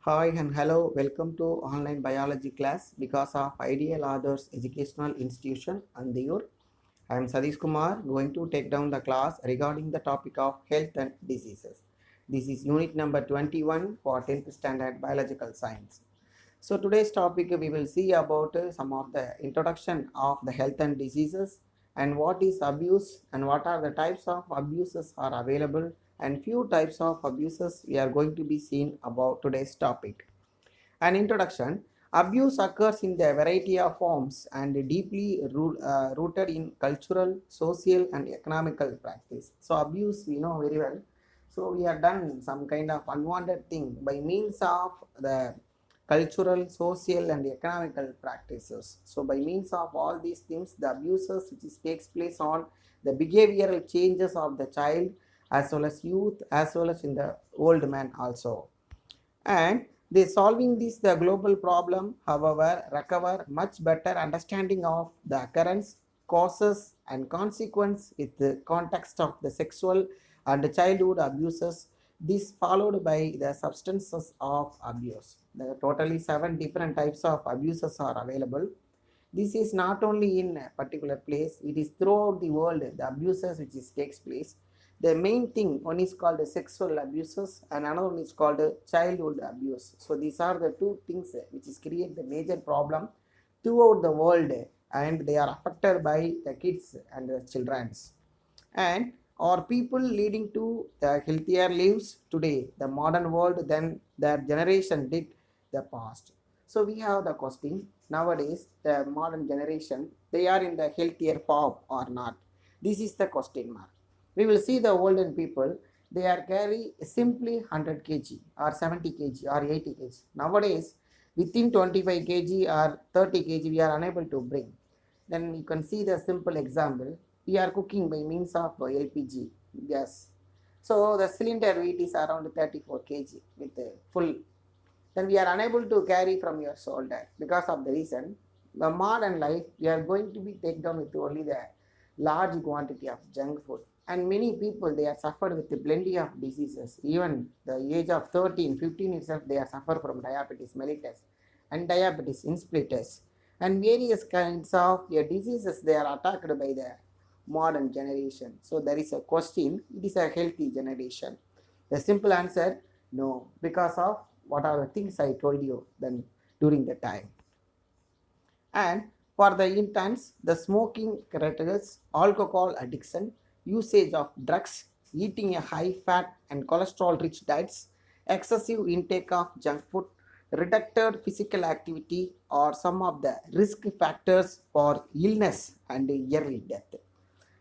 Hi and hello, welcome to online biology class because of Ideal Others Educational Institution and Diur. I am Sadish Kumar going to take down the class regarding the topic of health and diseases. This is unit number 21 for 10th standard biological science. So today's topic we will see about some of the introduction of the health and diseases and what is abuse and what are the types of abuses are available and few types of abuses we are going to be seeing about today's topic. An introduction. Abuse occurs in the variety of forms and deeply rooted in cultural, social, and economical practice. So, abuse we know very well. So, we have done some kind of unwanted thing by means of the cultural, social, and economical practices. So, by means of all these things, the abuses which takes place on the behavioral changes of the child as well as youth as well as in the old man also, and they solving this the global problem however recover much better understanding of the occurrence causes and consequence with the context of the sexual and childhood abuses, this followed by the substances of abuse. There are totally 7 different types of abuses are available. This is not only in a particular place, it is throughout the world the abuses which is takes place. The main thing, one is called sexual abuses and another one is called childhood abuse. So these are the two things which is create the major problem throughout the world, and they are affected by the kids and the childrens, and are people leading to healthier lives today the modern world than their generation did the past. So we have the question, nowadays the modern generation, they are in the healthier form or not? This is the question mark. We will see the olden people, they are carry simply 100 kg or 70 kg or 80 kg. Nowadays within 25 kg or 30 kg we are unable to bring. Then you can see the simple example, we are cooking by means of LPG gas. So the cylinder weight is around 34 kg with a full. Then we are unable to carry from your shoulder because of the reason the modern life we are going to be take down with only the large quantity of junk food, and many people they are suffered with plenty of diseases. Even the age of 13 15 itself they are suffer from diabetes mellitus and diabetes insipidus and various kinds of diseases they are attacked by the modern generation. So there is a question, it is a healthy generation? The simple answer, no, because of what are the things I told you then during the time. And for the interns, the smoking characteristics, alcohol addiction, usage of drugs, eating a high fat and cholesterol rich diets, excessive intake of junk food, reduced physical activity are some of the risk factors for illness and early death.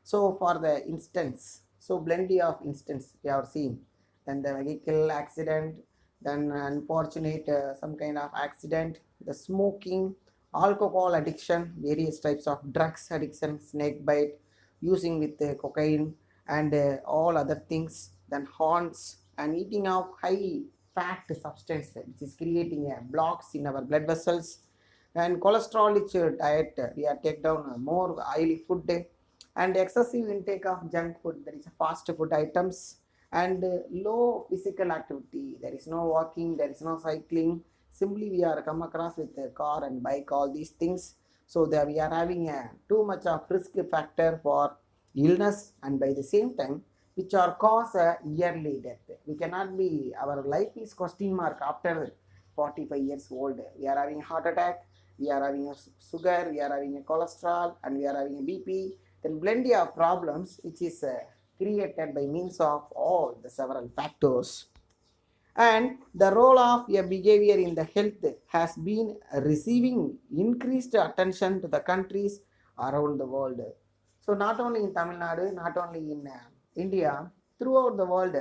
So for the instance, so plenty of instance we have seen. Then the vehicle accident, then unfortunate some kind of accident, the smoking, alcohol addiction, various types of drugs addiction, snake bite, using with cocaine and all other things, then horns and eating of high fat substance which is creating blocks in our blood vessels, and cholesterol rich diet, we are take down more oily food and excessive intake of junk food, there is a fast food items, and low physical activity, there is no walking, there is no cycling, simply we are come across with a car and bike, all these things. So that we are having a too much of risk factor for illness, and by the same time which are cause a yearly death. We cannot be, our life is question mark after 45 years old. We are having heart attack, we are having a sugar, we are having a cholesterol, and we are having a BP, then plenty of problems which is created by means of all the several factors. And the role of a behavior in the health has been receiving increased attention to the countries around the world. So not only in Tamil Nadu, not only in India, throughout the world,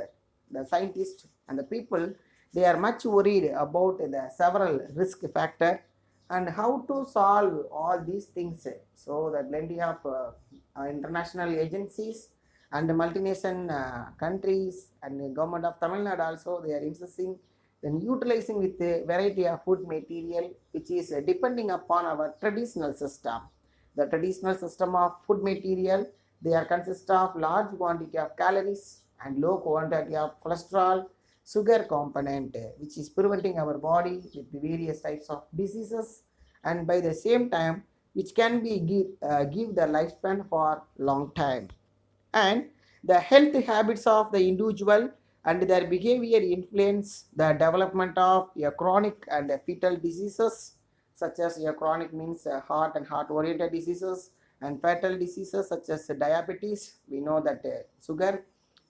the scientists and the people, they are much worried about the several risk factor and how to solve all these things. So the plenty of international agencies and the multinational countries and the government of Tamil Nadu also, they are insisting then utilizing with a variety of food material which is depending upon our traditional system. The traditional system of food material, they are consist of large quantity of calories and low quantity of cholesterol. sugar component, which is preventing our body with the various types of diseases, and by the same time which can be give the lifespan for long time. And the health habits of the individual and their behavior influence the development of a chronic and a fetal diseases, such as a chronic means heart and heart oriented diseases, and fetal diseases such as diabetes, we know that sugar,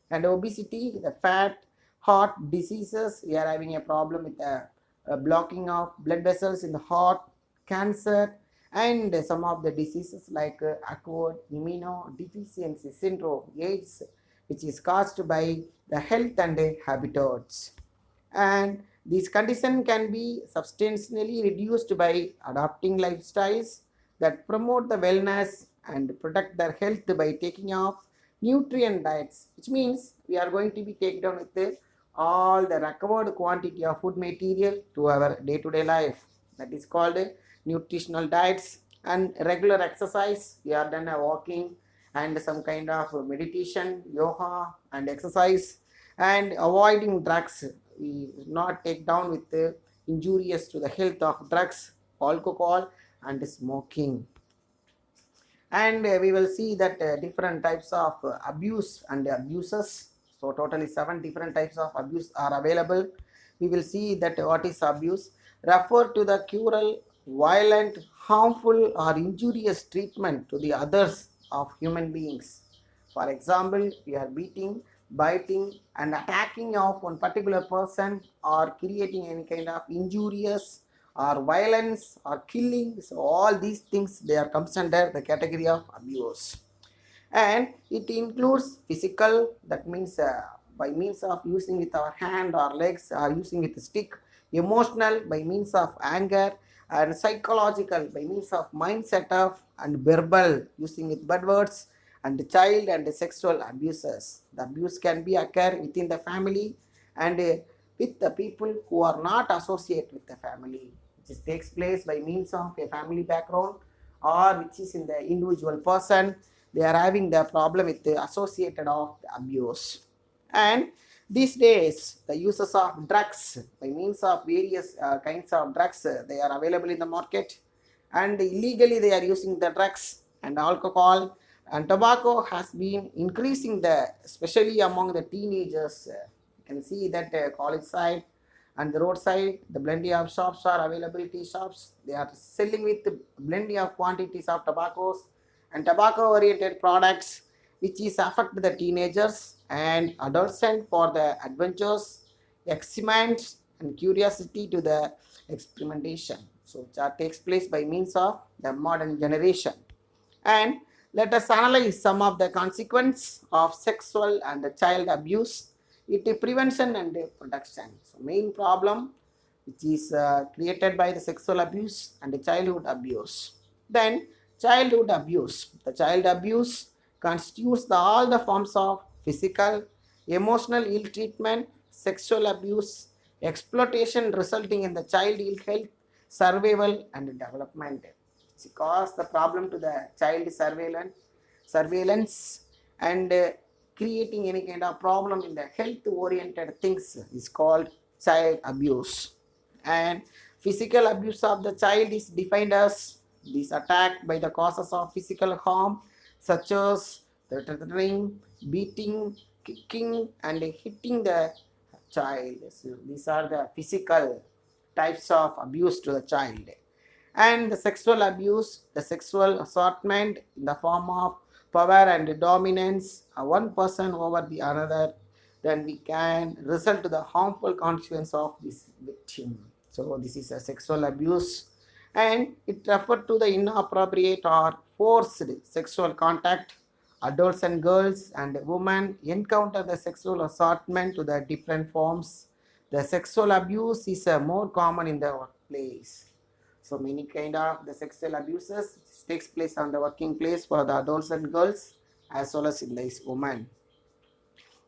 and obesity, the fat, heart diseases, we are having a problem with blocking of blood vessels in the heart, cancer, and some of the diseases like acquired immunodeficiency syndrome, AIDS, which is caused by the health and habitats. And this condition can be substantially reduced by adopting lifestyles that promote the wellness and protect their health by taking off nutrient diets, which means we are going to be taken down with all the recovered quantity of food material to our day-to-day life. That is called nutritional diets. And regular exercise, we are done a walking and some kind of meditation, yoga and exercise, and avoiding drugs. We not take down with injurious to the health of drugs, alcohol and smoking. And we will see that different types of abuse and abuses. So totally 7 different types of abuse are available. We will see that what is abuse refer to the cruel, violent, harmful or injurious treatment to the others of human beings. For example, we are beating, biting and attacking of one particular person or creating any kind of injurious or violence or killing. So all these things, they are comes under the category of abuse. And it includes physical, that means by means of using with our hand or legs or using with a stick, emotional by means of anger, and psychological by means of mindset of, and verbal using with bad words, and child and sexual abuses. The abuse can be occur within the family and with the people who are not associated with the family, which takes place by means of a family background, or which is in the individual person, they are having the problem with the associated of the abuse. And these days the uses of drugs by means of various kinds of drugs, they are available in the market, and illegally they are using the drugs and alcohol and tobacco has been increasing the, especially among the teenagers. You can see that college side and the roadside, the plenty of shops are available, tea shops, they are selling with plenty of quantities of tobaccos and tobacco oriented products, which is affect the teenagers and adolescent for the adventures, excitement and curiosity to the experimentation. So that takes place by means of the modern generation. And let us analyze some of the consequences of sexual and child abuse, it prevention and protection. So main problem which is created by the sexual abuse and the childhood abuse. Then childhood abuse. The child abuse constitutes all the forms of physical, emotional ill treatment, sexual abuse, exploitation resulting in the child ill health, survival and development. Because the problem to the child surveillance and creating any kind of problem in the health oriented things is called child abuse. And physical abuse of the child is defined as this attack by the causes of physical harm such as threatening, beating, kicking and hitting the child. So these are the physical types of abuse to the child. And the sexual abuse, the sexual assaultment in the form of power and dominance of one person over the another, then we can result to the harmful consequence of this victim. So this is a sexual abuse, and it refers to the inappropriate or forced sexual contact. Adults and girls and women encounter the sexual assaultment to the different forms. The sexual abuse is more common in the workplace. So many kind of the sexual abuses takes place on the working place for the adults and girls as well as in the women.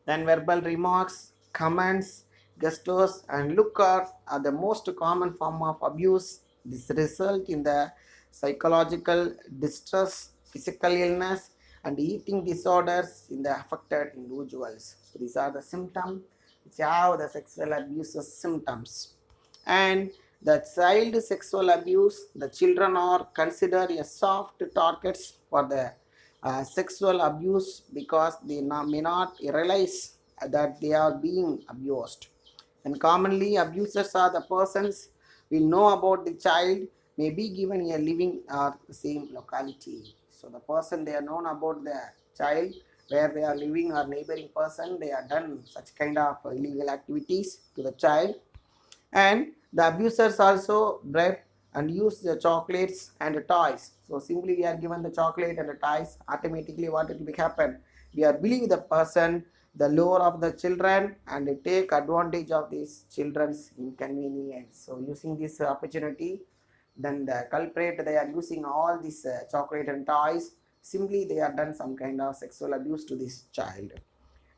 Then verbal remarks, comments, gestures and look are the most common form of abuse. This result in the psychological distress, physical illness and eating disorders in the affected individuals. So these are the symptoms which have the sexual abuse symptoms. And the child sexual abuse, the children are considered as soft targets for the sexual abuse because they may not realize that they are being abused. And commonly, abusers are the persons we know about the child may be given a living or the same locality. So the person they are known about the child where they are living or neighboring person, they are done such kind of illegal activities to the child. And the abusers also bribe and use the chocolates and the toys. So simply we are given the chocolate and the toys, automatically what will happen? We are believe the person, the lure of the children, and they take advantage of these children's inconvenience. So using this opportunity, then the culprit they are using all these chocolate and toys. Simply they are done some kind of sexual abuse to this child.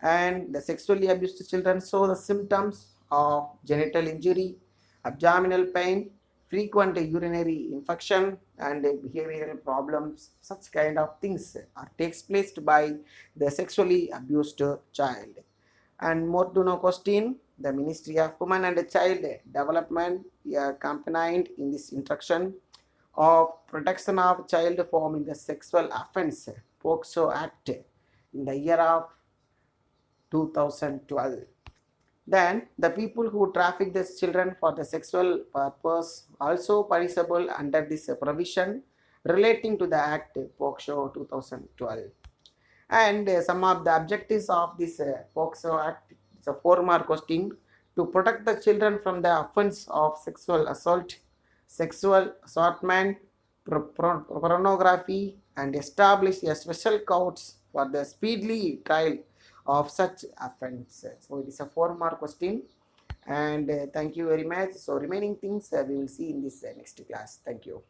And the sexually abused children show the symptoms of genital injury, abdominal pain, frequent urinary infection, and behavioral problems. Such kind of things are takes place by the sexually abused child. And more to know question, the Ministry of Women and Child Development campaigned in this instruction of protection of child from in the sexual offense POCSO Act in the year of 2012. Then the people who traffic these children for the sexual purpose also punishable under this provision relating to the Act POCSO 2012. And some of the objectives of this POCSO Act is a 4-mark question to protect the children from the offense of sexual assault, sexual assaultment, pornography, and establish a special courts for the speedily trial of such offences. So it is a 4-mark question. And thank you very much. So remaining things we will see in this next class. Thank you.